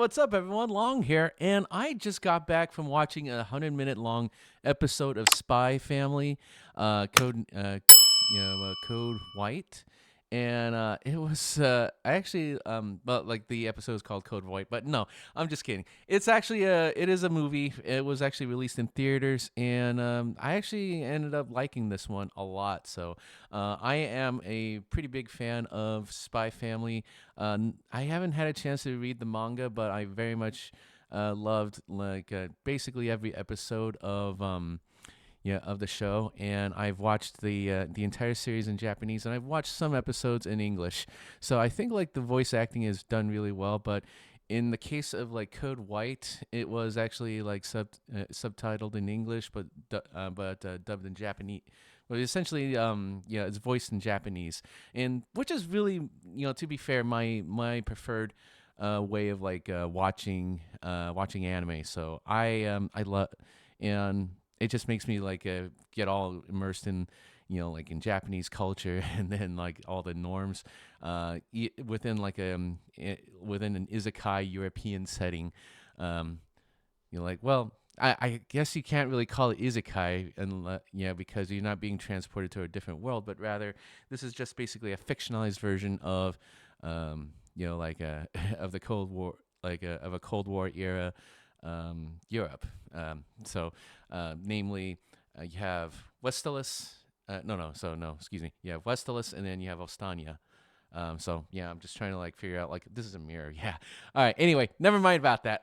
what's up, everyone? Long here, and I just got back from watching a 100-minute long episode of Spy Family, Code White, and it was I actually but like the episode is called Code White, but no, I'm just kidding. It's actually it is a movie. It was actually released in theaters, and I actually ended up liking this one a lot. So I am a pretty big fan of Spy Family. I haven't had a chance to read the manga, but I very much loved basically every episode of of the show, and I've watched the entire series in Japanese, and I've watched some episodes in English. So I think like the voice acting is done really well, but in the case of like Code White, it was actually like subtitled in English, but dubbed in Japanese. But essentially, it's voiced in Japanese, and which is really, to be fair, my preferred way of watching anime. So I love, and it just makes me get all immersed in like in Japanese culture and then like all the norms within within an isekai European setting. Well, I guess you can't really call it isekai, and because you're not being transported to a different world, but rather this is just basically a fictionalized version of of the Cold War, of a Cold War era Europe. Namely, you have Westeros. No, excuse me. You have Westeros, and then you have Ostania. I'm just trying to figure out this is a mirror. Yeah. All right. Anyway, never mind about that.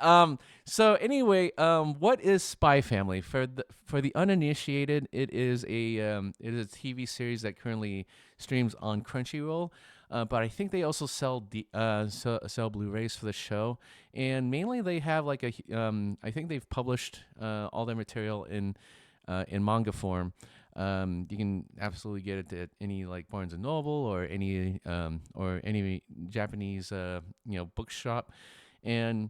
What is Spy Family for the uninitiated? It is a TV series that currently streams on Crunchyroll. But I think they also sell Blu-rays for the show, and mainly they have I think they've published all their material in manga form. You can absolutely get it at any Barnes and Noble or any Japanese bookshop, and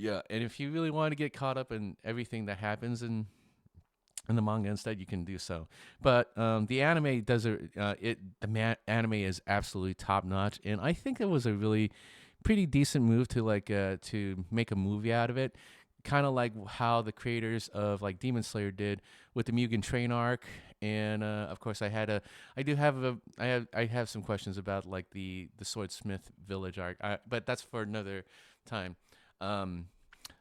and if you really want to get caught up in everything that happens in the manga instead, you can do so. But the anime anime is absolutely top notch, and I think it was a really pretty decent move to make a movie out of it, kind of like how the creators of Demon Slayer did with the Mugen Train arc. And of course, I have some questions about the Swordsmith Village arc, but that's for another time.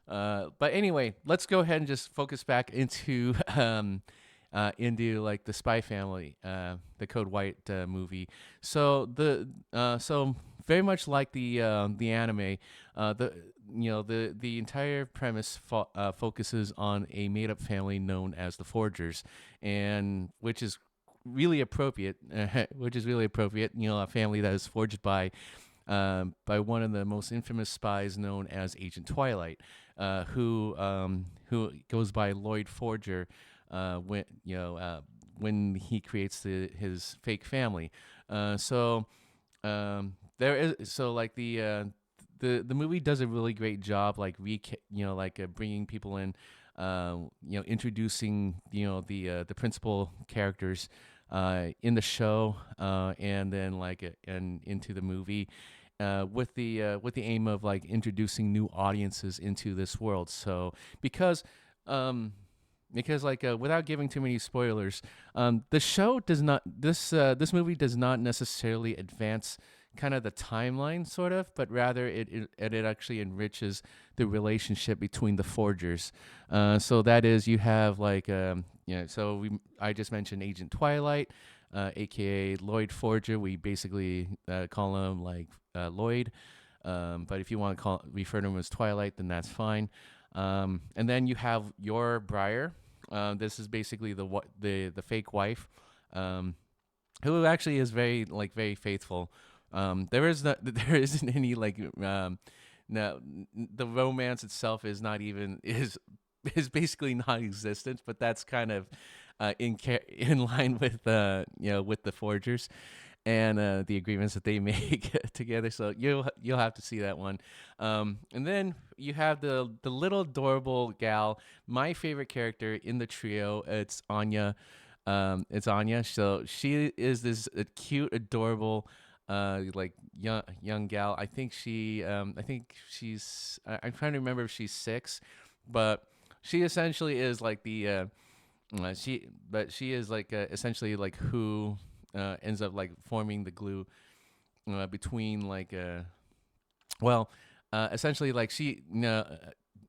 But anyway, let's go ahead and just focus back into the Spy Family, the Code White movie. So very much like the anime, the entire premise focuses on a made up family known as the Forgers, and which is really appropriate. A family that is forged by one of the most infamous spies known as Agent Twilight, who goes by Lloyd Forger when he creates his fake family. There is the movie does a really great job bringing people in, introducing the principal characters in the show, and then and into the movie, with the aim of introducing new audiences into this world. So because without giving too many spoilers, the show does not this movie does not necessarily advance kind of the timeline sort of, but rather it actually enriches the relationship between the forgers. So that is, you have I just mentioned Agent Twilight, aka Lloyd Forger. We basically call him Lloyd, but if you want to refer to him as Twilight, then that's fine. And then you have Yor Breyer. This is basically the fake wife, who actually is very faithful. There isn't any no, the romance itself is not even is basically non-existent, but that's kind of in line with with the Forgers and the agreements that they make together. So you'll have to see that one. And then you have the little adorable gal, my favorite character in the trio. It's Anya. So she is this cute, adorable like young gal. I think I'm trying to remember if she's 6, but she essentially is like she is like essentially like who ends up like forming the glue between well, essentially like she no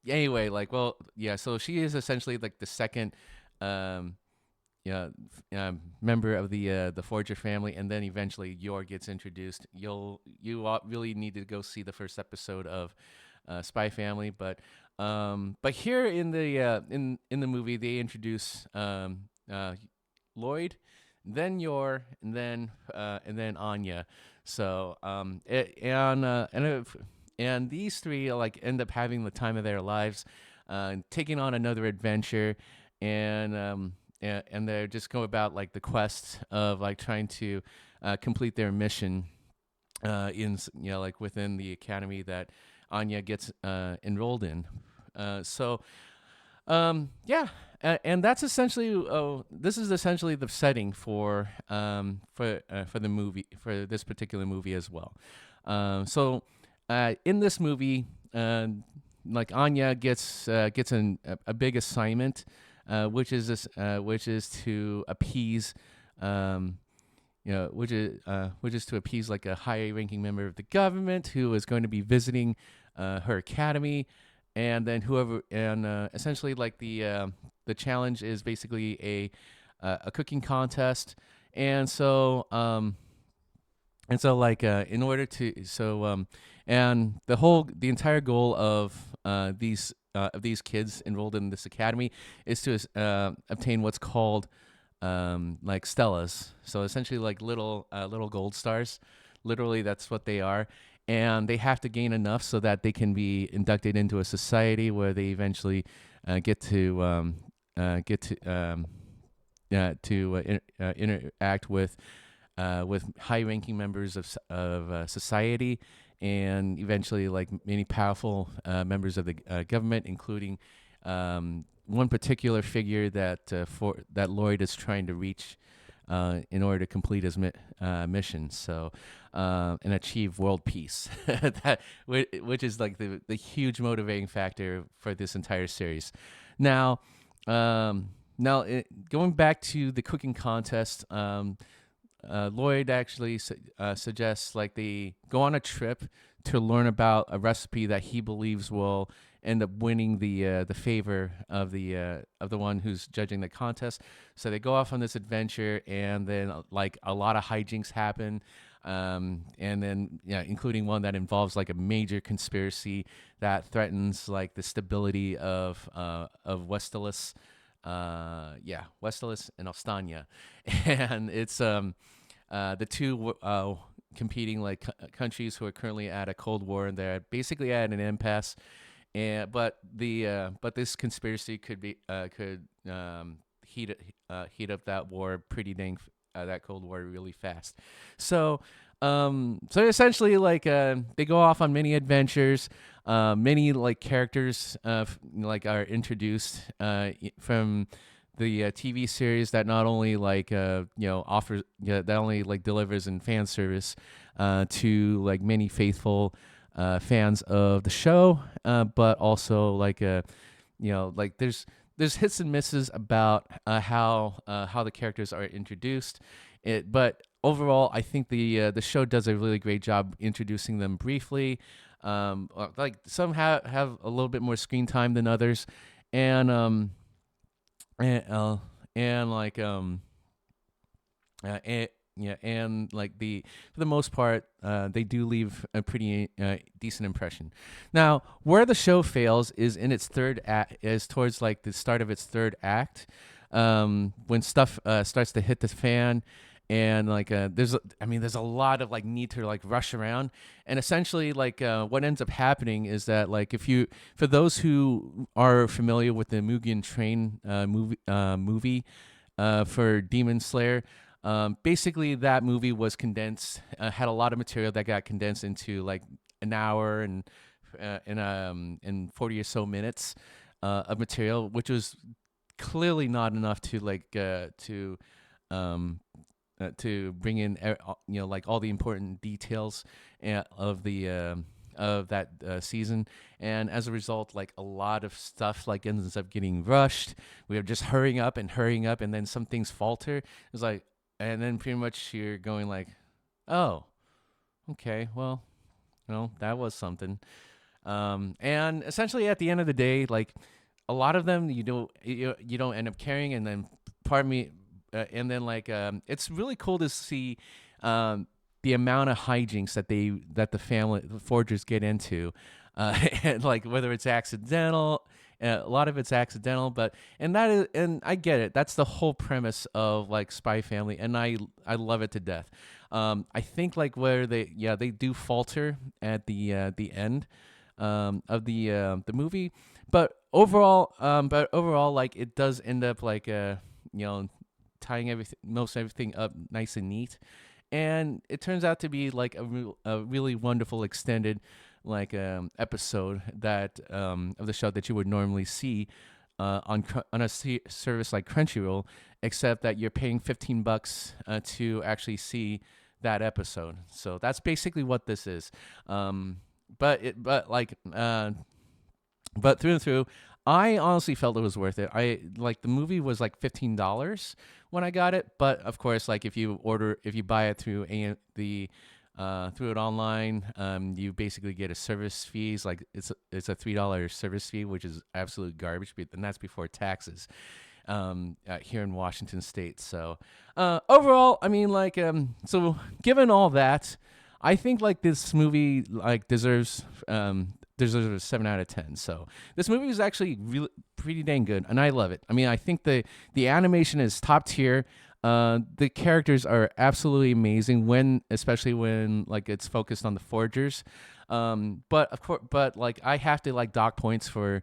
anyway like well yeah, so she is essentially like the second um member of the Forger family, and then eventually Yor gets introduced. Really need to go see the first episode of Spy Family, but here in the movie they introduce Lloyd, then Yor, and then Anya. So and these three like end up having the time of their lives, taking on another adventure, and and they're just go about like the quest of like trying to complete their mission like within the academy that Anya gets enrolled in. So yeah, and that's essentially this is essentially the setting for the movie, for this particular movie as well. So in this movie, like Anya gets a big assignment, which is to appease. Which is to appease like a high-ranking member of the government who is going to be visiting her academy, and then whoever and essentially like the challenge is basically a cooking contest, and so like in order to and the entire goal of these kids enrolled in this academy is to obtain what's called like stellas. So essentially like little gold stars. Literally, that's what they are. And they have to gain enough so that they can be inducted into a society where they eventually get to interact with high-ranking members of society, and eventually like many powerful members of the government, including one particular figure that Lloyd is trying to reach in order to complete his mission. So and achieve world peace, which is like the huge motivating factor for this entire series. Now, going back to the cooking contest, Lloyd actually suggests like they go on a trip to learn about a recipe that he believes will end up winning the favor of the one who's judging the contest. So they go off on this adventure, and then like a lot of hijinks happen, and then yeah, including one that involves like a major conspiracy that threatens like the stability of Westeros. Westeros and Ostania, and it's the two competing like countries who are currently at a cold war, and they're basically at an impasse. And but this conspiracy could heat up that war pretty that cold war really fast. So so essentially like they go off on many adventures. Many like characters like are introduced from the TV series that not only like offers that only like delivers in fan service to like many faithful fans of the show, but also like like there's hits and misses about how the characters are introduced. But overall, I think the show does a really great job introducing them briefly. Like some have a little bit more screen time than others, and and and like and, yeah, and like for the most part, they do leave a pretty decent impression. Now, where the show fails is in its third act, is towards like the start of its third act, when stuff starts to hit the fan, and like there's a lot of like need to like rush around, and essentially like what ends up happening is that like for those who are familiar with the Mugen Train movie for Demon Slayer. Basically, that movie was condensed, had a lot of material that got condensed into like an hour and 40 or so minutes of material, which was clearly not enough to like to um to bring in like all the important details of the of that season, and as a result, like a lot of stuff like ends up getting rushed. We are just hurrying up, and then some things falter. It's like, and then pretty much you're going like, oh, okay, well, that was something. And essentially at the end of the day, like a lot of them you don't end up carrying, and then pardon me, and then like it's really cool to see um, the amount of hijinks that the forgers get into, and like whether it's accidental. A lot of it's accidental, and I get it. That's the whole premise of like Spy Family, and I love it to death. I think like where they do falter at the end of the movie, but overall, like it does end up like tying most everything up nice and neat, and it turns out to be like a really wonderful extended like episode that of the show that you would normally see on a service like Crunchyroll, except that you're paying $15 to actually see that episode. So that's basically what this is. But it but like but through and through, I honestly felt it was worth it. I like the movie was like $15 when I got it, but of course, like if you buy it through through it online, you basically get a service fees. Like it's a $3 service fee, which is absolute garbage, and that's before taxes. Here in Washington State. So overall, I mean, like, so given all that, I think like this movie like deserves a 7 out of 10. So this movie is actually really pretty dang good, and I love it. I mean, I think the animation is top tier. The characters are absolutely amazing especially when like it's focused on the forgers. But of course, but like I have to like dock points for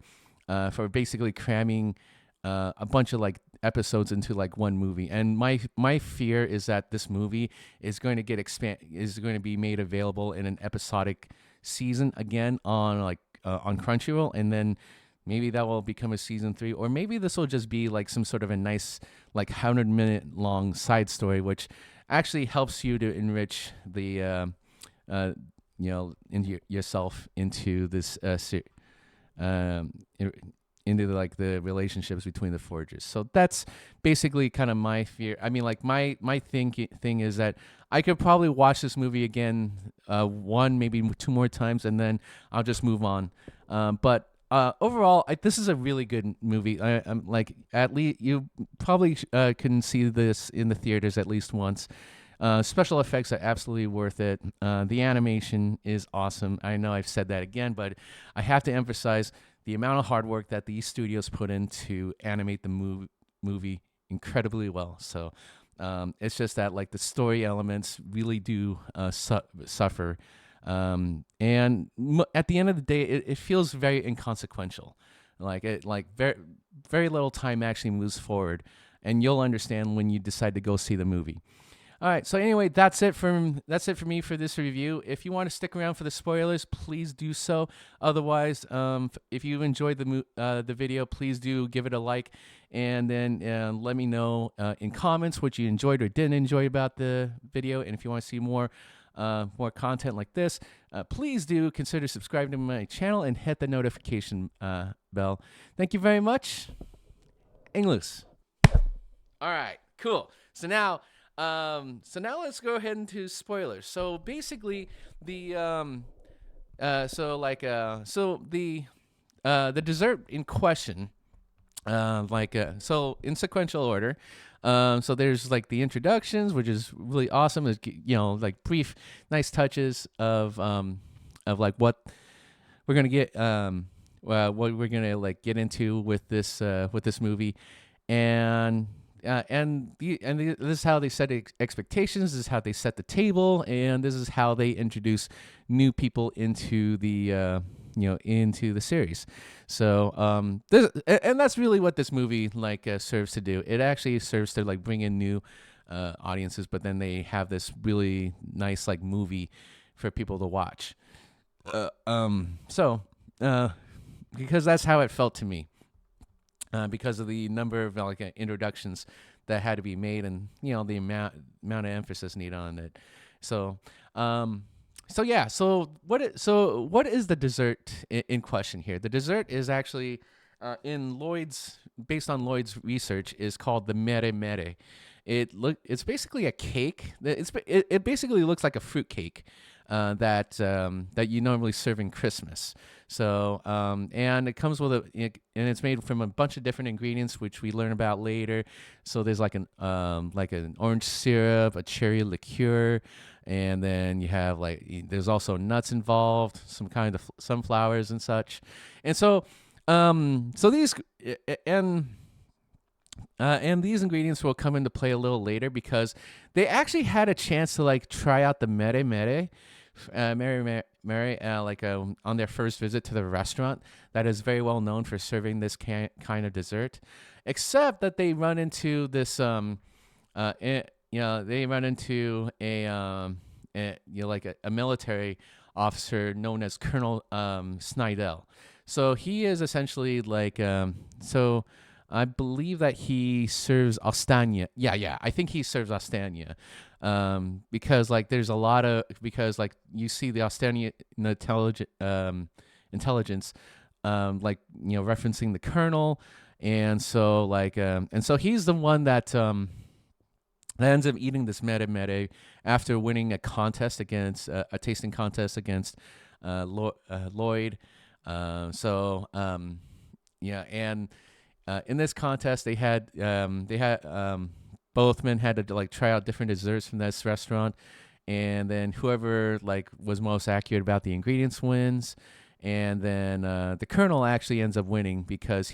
basically cramming a bunch of like episodes into like one movie. And my fear is that this movie is going to is going to be made available in an episodic season again on Crunchyroll, and then maybe that will become a season 3, or maybe this will just be like some sort of a nice like 100-minute long side story, which actually helps you to enrich the into yourself into this um, into like the relationships between the forgers. So that's basically kind of my fear. I mean, like my thing is that I could probably watch this movie again, one maybe two more times, and then I'll just move on. But overall, this is a really good movie. I'm like at least you probably can see this in the theaters at least once. Special effects are absolutely worth it. The animation is awesome. I know I've said that again, but I have to emphasize the amount of hard work that these studios put in to animate the movie incredibly well. So it's just that like the story elements really do suffer. At the end of the day, it feels very inconsequential. Like very, very little time actually moves forward, and you'll understand when you decide to go see the movie. All right. So anyway, that's it for me for this review. If you want to stick around for the spoilers, please do so. Otherwise, if you enjoyed the video, please do give it a like, and then let me know in comments what you enjoyed or didn't enjoy about the video. And if you want to see more content like this, please do consider subscribing to my channel and hit the notification bell. Thank you very much. English. All right. Cool. So now let's go ahead into spoilers. So basically, the dessert in question, so in sequential order. So there's like the introductions, which is really awesome. Is like brief, nice touches of like what we're gonna get, what we're gonna like get into with this movie, this is how they set expectations. This is how they set the table, and this is how they introduce new people into the into the series. So that's really what this movie like serves to do. It actually serves to like bring in new audiences, but then they have this really nice like movie for people to watch. Because that's how it felt to me. Because of the number of like introductions that had to be made, and the amount of emphasis needed on it. So, um, what is the dessert in question here? The dessert is actually based on Lloyd's research, is called the mere mere. It's basically a cake. It basically looks like a fruit cake that you normally serve in Christmas. So and it comes with and it's made from a bunch of different ingredients, which we learn about later. So there's like an orange syrup, a cherry liqueur, and then you have there's also nuts involved, some kind of sunflowers and such. And so so these and these ingredients will come into play a little later, because they actually had a chance to try out the mere mere, on their first visit to the restaurant that is very well known for serving this kind of dessert. Except that they run into this they run into a military officer known as Colonel Snidel. So he is essentially I believe that he serves Ostania. Yeah, I think he serves Ostania. Because there's a lot of, because you see the Ostania intelligence referencing the colonel, and so he's the one that ends up eating this mere mere after winning a contest against a tasting contest against Lloyd. And in this contest, both men had to try out different desserts from this restaurant, and then whoever was most accurate about the ingredients wins. And then the colonel actually ends up winning, because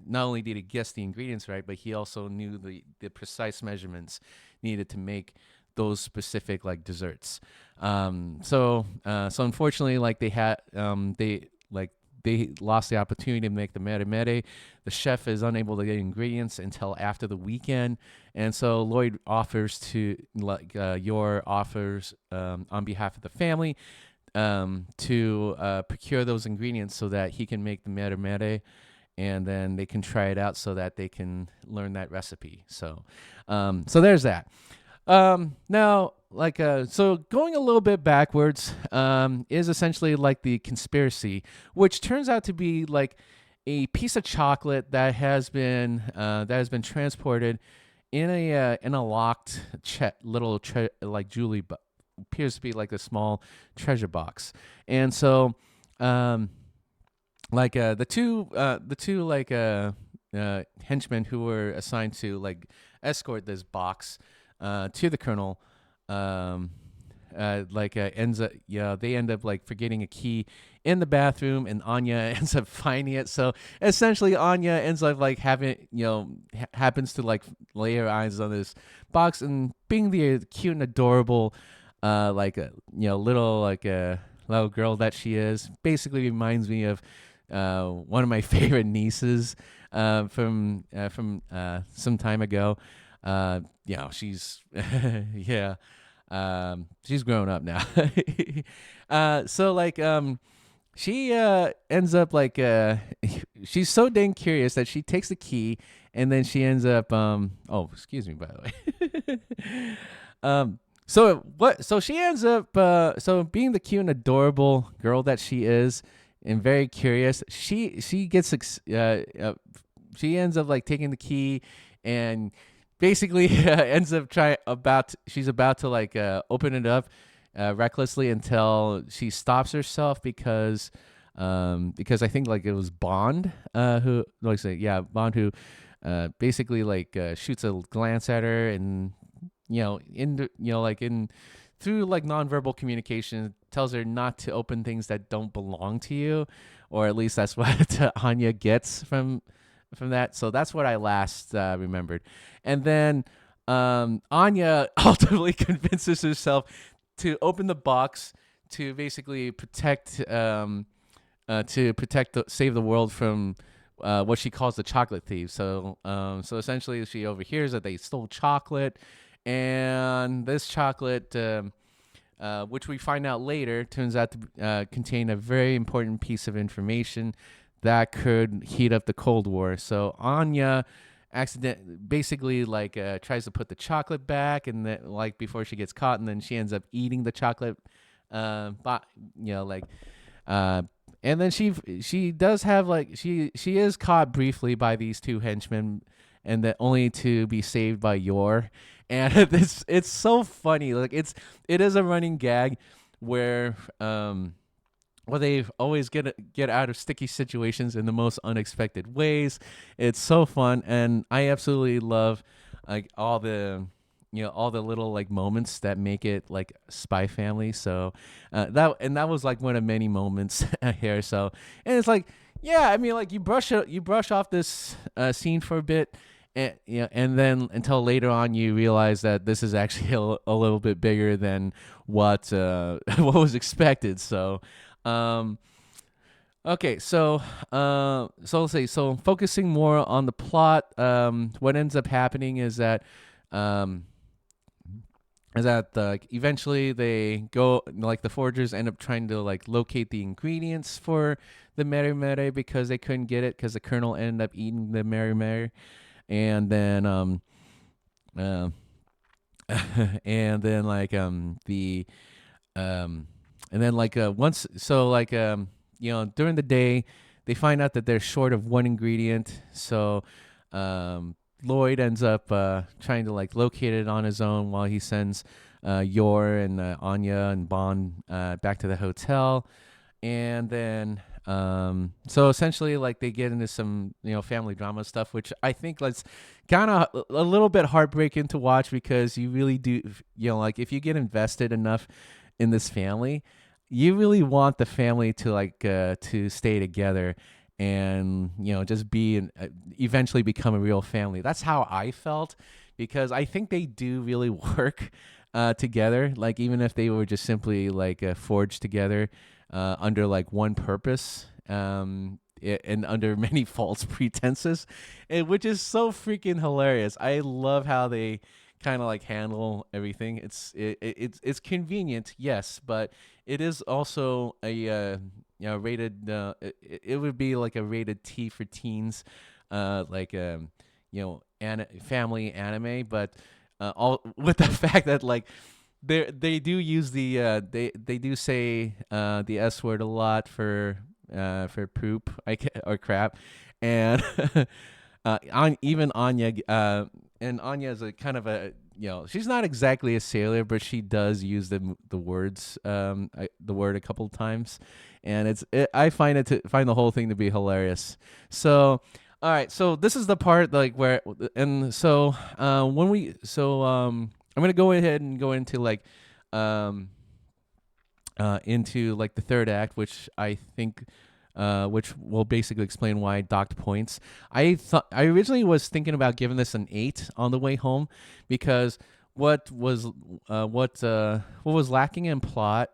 not only did he guess the ingredients right, but he also knew the precise measurements needed to make those specific desserts. So unfortunately, they lost the opportunity to make the mere mere. The chef is unable to get ingredients until after the weekend, and so Lloyd offers to on behalf of the family to procure those ingredients so that he can make the mere mere, and then they can try it out so that they can learn that recipe. So there's that. Now, so going a little bit backwards, is essentially the conspiracy, which turns out to be a piece of chocolate that has been transported in a locked little Julie appears to be a small treasure box. And so the two henchmen who were assigned to escort this box to the colonel ends up they end up forgetting a key in the bathroom, and Anya ends up finding it. So essentially Anya ends up having happens to lay her eyes on this box, and being the cute and adorable little girl that she is, basically reminds me of one of my favorite nieces from some time ago. She's she's grown up now. She ends up she's so dang curious that she takes the key, and then she ends up excuse me, by the way. So she ends up being the cute and adorable girl that she is, and very curious, she ends up taking the key, and basically ends up she's about to open it up recklessly, until she stops herself, because I think it was Bond who Bond who basically shoots a glance at her, and through nonverbal communication, tells her not to open things that don't belong to you, or at least that's what Anya gets from that. So that's what I last remembered. And then Anya ultimately convinces herself to open the box to basically save the world from what she calls the chocolate thieves. So essentially she overhears that they stole chocolate, and this chocolate, which we find out later, turns out to contain a very important piece of information that could heat up the Cold War. So Anya basically like tries to put the chocolate back, and then like before she gets caught, and then she ends up eating the chocolate, but like uh and then she does have like she is caught briefly by these two henchmen, and then only to be saved by Yor. And it's so funny. Like it is a running gag where they always get out of sticky situations in the most unexpected ways. It's so fun, and I absolutely love like all the little like moments that make it like Spy Family. So that was like one of many moments here. So, and it's like, yeah, I mean, like you brush off this scene for a bit. And and then until later on, you realize that this is actually a little bit bigger than what what was expected. So, um, okay, so let's say, so focusing more on the plot. What ends up happening um, is that eventually they go, like the foragers end up trying to like locate the ingredients for the Mere Mere because they couldn't get it because the colonel ended up eating the Mere Mere. And then uh, and then like the and then like once so like during the day they find out that they're short of one ingredient. So Lloyd ends up trying to like locate it on his own while he sends Yor and Anya and Bond back to the hotel. And then so essentially like they get into some family drama stuff, which I think like kind of a little bit heartbreaking to watch, because you really do, like if you get invested enough in this family, you really want the family to to stay together and just be eventually become a real family. That's how I felt, because I think they do really work together, like even if they were just simply like forged together under like one purpose, and under many false pretenses, which is so freaking hilarious. I love how they kind of like handle everything. It's convenient, yes, but it is also a rated. It would be like a rated T for teens, like family anime, but all with the fact that like they do use the they do say the S word a lot for poop or crap. And even Anya, and Anya is a kind of a, she's not exactly a sailor, but she does use the words the word a couple of times, and I find the whole thing to be hilarious. So all right, so this is the part like where, and so I'm gonna go ahead and go into like into like the third act, which I think which will basically explain why I docked points. I originally was thinking about giving this an 8 on the way home, because what was lacking in plot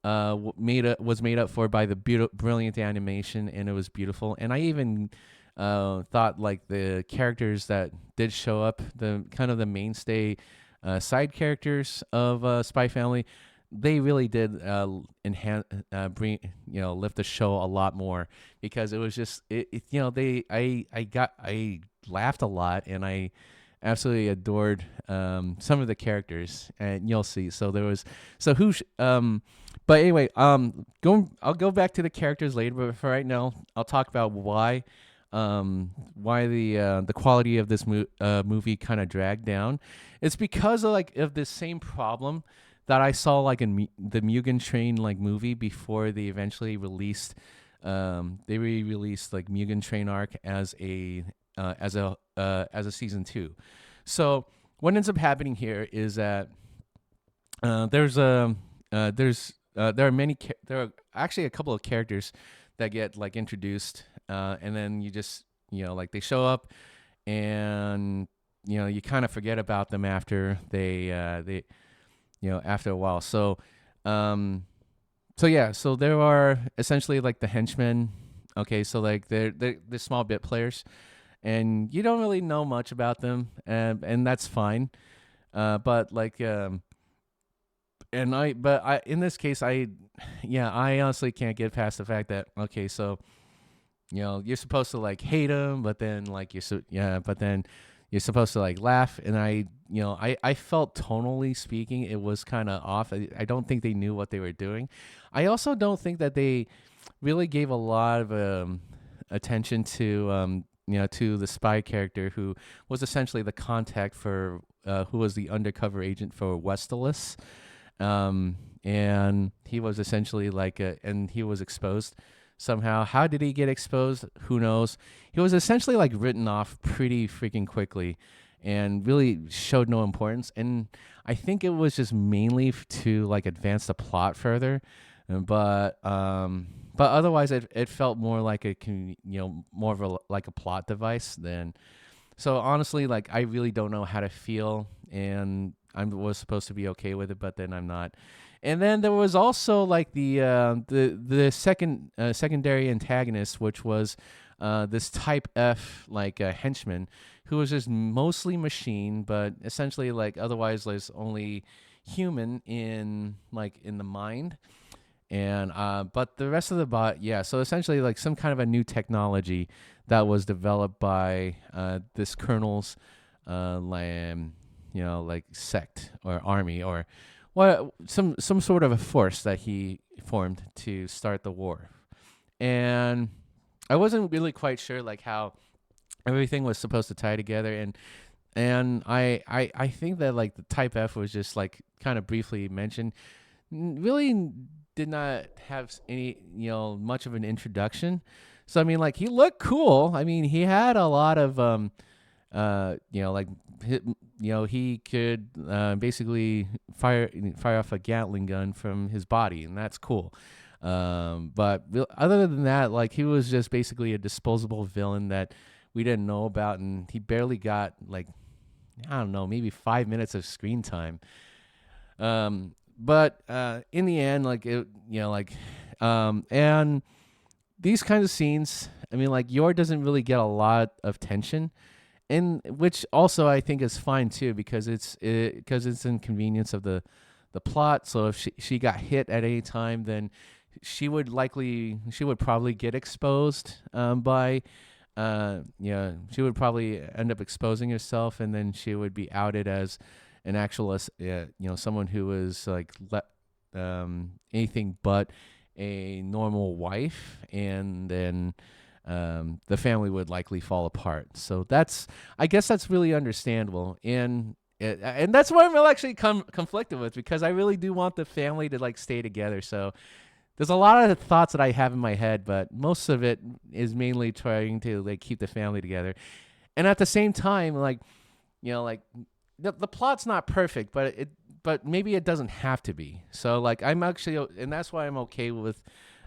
was made up for by the brilliant animation, and it was beautiful. And I even thought like the characters that did show up, the kind of the mainstay side characters of Spy Family, they really did enhance, bring, lift the show a lot more, because it was just I laughed a lot, and I absolutely adored some of the characters, and you'll see. So there was but anyway, I'll go back to the characters later, but for right now, I'll talk about why the quality of this movie kind of dragged down. It's because of this same problem that I saw like in the Mugen Train like movie before they eventually released. They re-released like Mugen Train Arc as a season 2. So what ends up happening here is that there are actually a couple of characters that get like introduced, and then you just like they show up, and you kind of forget about them after they after a while. So so there are essentially like the henchmen. Okay, so like they're small bit players, and you don't really know much about them, and that's fine. But like I in this case I honestly can't get past the fact that, okay, so you're supposed to like hate him, but then like but then you're supposed to like laugh. And I felt tonally speaking, it was kind of off. I don't think they knew what they were doing. I also don't think that they really gave a lot of attention to to the spy character who was essentially the contact for who was the undercover agent for Westalis. And he was essentially and he was exposed somehow. How did he get exposed? Who knows? He was essentially like written off pretty freaking quickly and really showed no importance. And I think it was just mainly to like advance the plot further. But otherwise it felt more like more of like a plot device than. So honestly, like I really don't know how to feel, and I was supposed to be okay with it, but then I'm not. And then there was also like the secondary antagonist, which was this Type F like henchman who was just mostly machine, but essentially like otherwise was only human in the mind. And but the rest of the bot, yeah. So essentially, like some kind of a new technology that was developed by this colonel's, like sect or army or what, some sort of a force that he formed to start the war. And I wasn't really quite sure like how everything was supposed to tie together. And I think that like the Type F was just like kind of briefly mentioned, really did not have any much of an introduction. So I mean, like he looked cool. I mean, he had a lot of like he could basically fire off a Gatling gun from his body, and that's cool. But other than that, like he was just basically a disposable villain that we didn't know about, and he barely got like, I don't know, maybe 5 minutes of screen time. But in the end, like and these kinds of scenes, I mean, like Yor doesn't really get a lot of tension, and which also I think is fine too because it's inconvenience of the plot. So if she got hit at any time, then she would probably get exposed by she would probably end up exposing herself, and then she would be outed as an actual someone who was like anything but a normal wife, and then the family would likely fall apart. So I guess that's really understandable, and that's what I'm actually conflicted with, because I really do want the family to like stay together. So there's a lot of thoughts that I have in my head, but most of it is mainly trying to like keep the family together, and at the same time, like like the plot's not perfect, but maybe it doesn't have to be. So like I'm actually, and that's why I'm okay with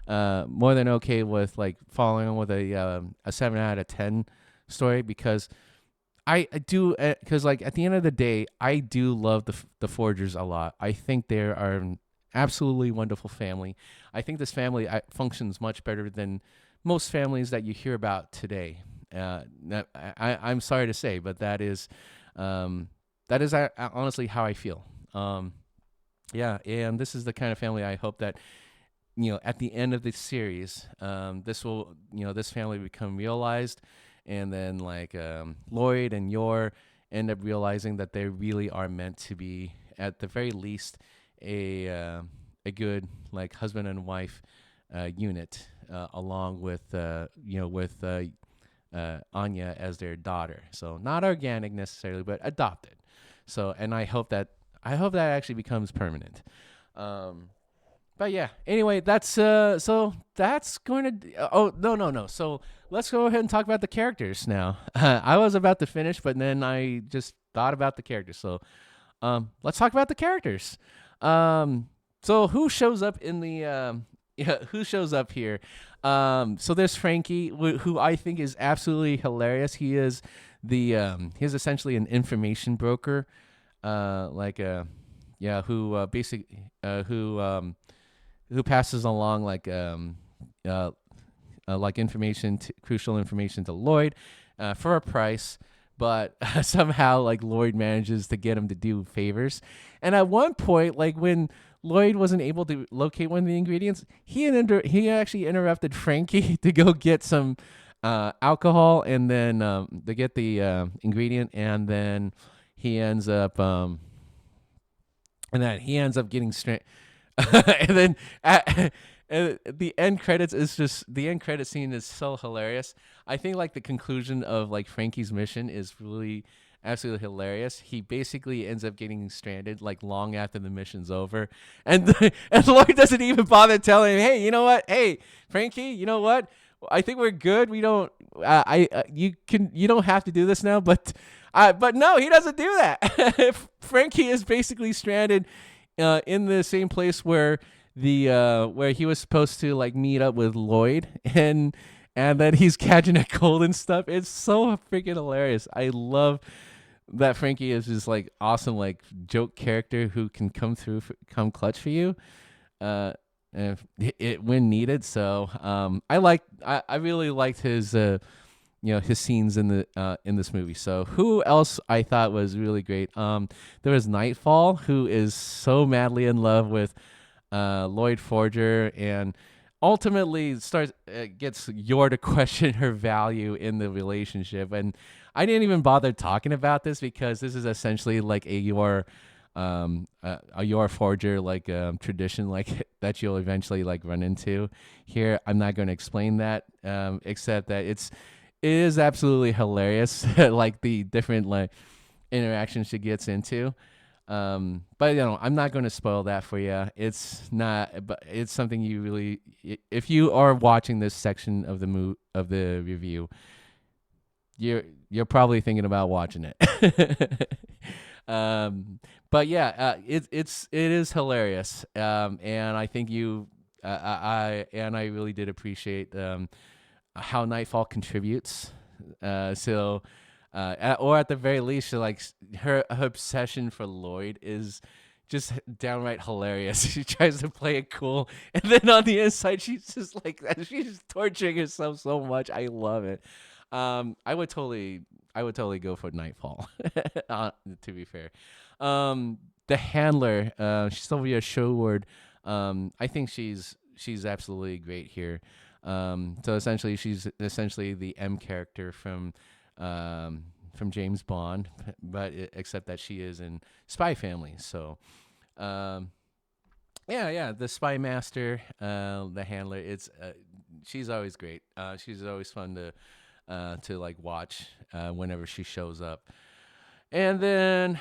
more than okay with like following on with a 7 out of 10 story, because I do, because like at the end of the day, I do love the Forgers a lot. I think they are an absolutely wonderful family. I think this family functions much better than most families that you hear about today. I'm sorry to say, but that is honestly how I feel. Yeah, and this is the kind of family I hope that at the end of the series, this family become realized, and then like Lloyd and Yor end up realizing that they really are meant to be, at the very least, a good like husband and wife unit, along with Anya as their daughter. So not organic necessarily, but adopted. So, and I hope that actually becomes permanent. But yeah, anyway, that's so that's going to. Oh no. So let's go ahead and talk about the characters now. I was about to finish, but then I just thought about the characters. So, let's talk about the characters. So who shows up in the who shows up here? So there's Frankie, who I think is absolutely hilarious. He is he's essentially an information broker, who passes along like information, crucial information to Lloyd, for a price. But somehow like Lloyd manages to get him to do favors. And at one point, like when Lloyd wasn't able to locate one of the ingredients, he actually interrupted Frankie to go get some alcohol and then to get the ingredient, and then he ends up getting straight. And then the end credits is just the end credit scene is so hilarious. I think like the conclusion of like Frankie's mission is really absolutely hilarious. He basically ends up getting stranded like long after the mission's over, and and Lloyd doesn't even bother telling him, "Hey, you know what? Hey, Frankie, you know what? I think we're good. We don't. You don't have to do this now." But no, he doesn't do that. Frankie is basically stranded in the same place where where he was supposed to like meet up with Lloyd, and then he's catching a cold and stuff. It's so freaking hilarious. I love that Frankie is just like awesome, like joke character who can come clutch for you, if when needed. So I really liked his his scenes in this movie. So who else I thought was really great? There was Nightfall, who is so madly in love with Lloyd Forger, and ultimately gets Yor to question her value in the relationship. And I didn't even bother talking about this because this is essentially like a Yor Forger like tradition like that you'll eventually like run into here. I'm not going to explain that except that it is absolutely hilarious like the different like interactions she gets into. But I'm not going to spoil that for you. It's not, but it's something you really, if you are watching this section of the review, you're probably thinking about watching it. But yeah, it is hilarious. And I think I really did appreciate how Nightfall contributes. Or at the very least, like her obsession for Lloyd is just downright hilarious. She tries to play it cool, and then on the inside, she's just like she's just torturing herself so much. I love it. I would totally go for Nightfall. To be fair, the handler, Sylvia Sherwood, I think she's absolutely great here. So essentially, she's essentially the M character from James Bond, but except that she is in Spy Family. So, the Spy Master, the handler. She's always great. She's always fun to like watch whenever she shows up. And then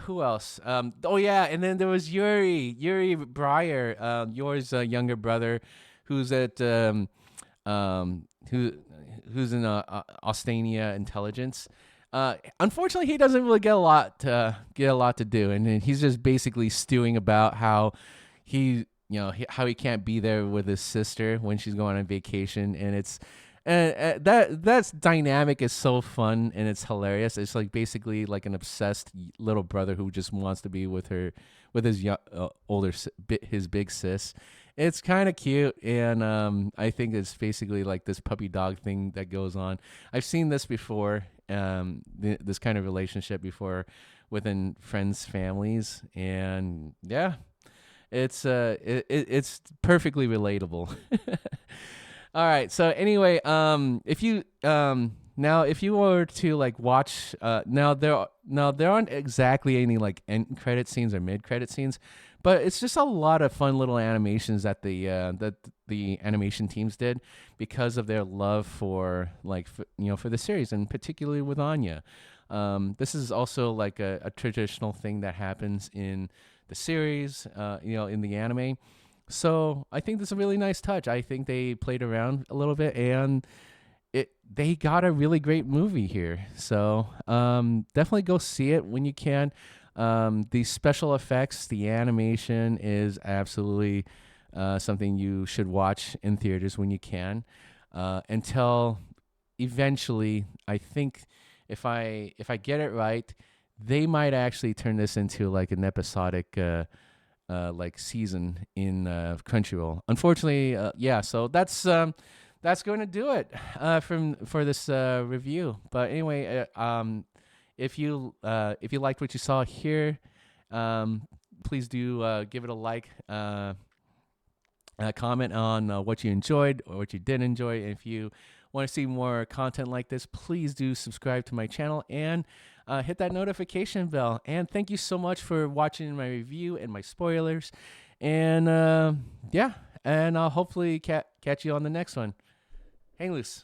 who else? And then there was Yuri Breyer, Yor's younger brother, who's at who's in Austania Intelligence. Unfortunately, he doesn't really get a lot to do, and he's just basically stewing about how how he can't be there with his sister when she's going on vacation, and it's that's dynamic is so fun and it's hilarious. It's like basically like an obsessed little brother who just wants to be with his his big sis. It's kind of cute, and I think it's basically like this puppy dog thing that goes on. I've seen this before, this kind of relationship before within friends' families, and yeah, it's perfectly relatable. All right, so anyway, if you were to like watch, now there aren't exactly any like end credit scenes or mid credit scenes, but it's just a lot of fun little animations that the animation teams did because of their love for for the series, and particularly with Anya. This is also like a traditional thing that happens in the series, in the anime. So I think this is a really nice touch. I think they played around a little bit, and they got a really great movie here. So definitely go see it when you can. The special effects, the animation is absolutely something you should watch in theaters when you can. Until eventually, I think if I get it right, they might actually turn this into like an episodic like season in Crunchyroll. Unfortunately, So that's going to do it for this review. But anyway, if you liked what you saw here, please do give it a like. Comment on what you enjoyed or what you didn't enjoy. And if you want to see more content like this, please do subscribe to my channel and hit that notification bell. And thank you so much for watching my review and my spoilers. And yeah, and I'll hopefully catch you on the next one. Hang loose.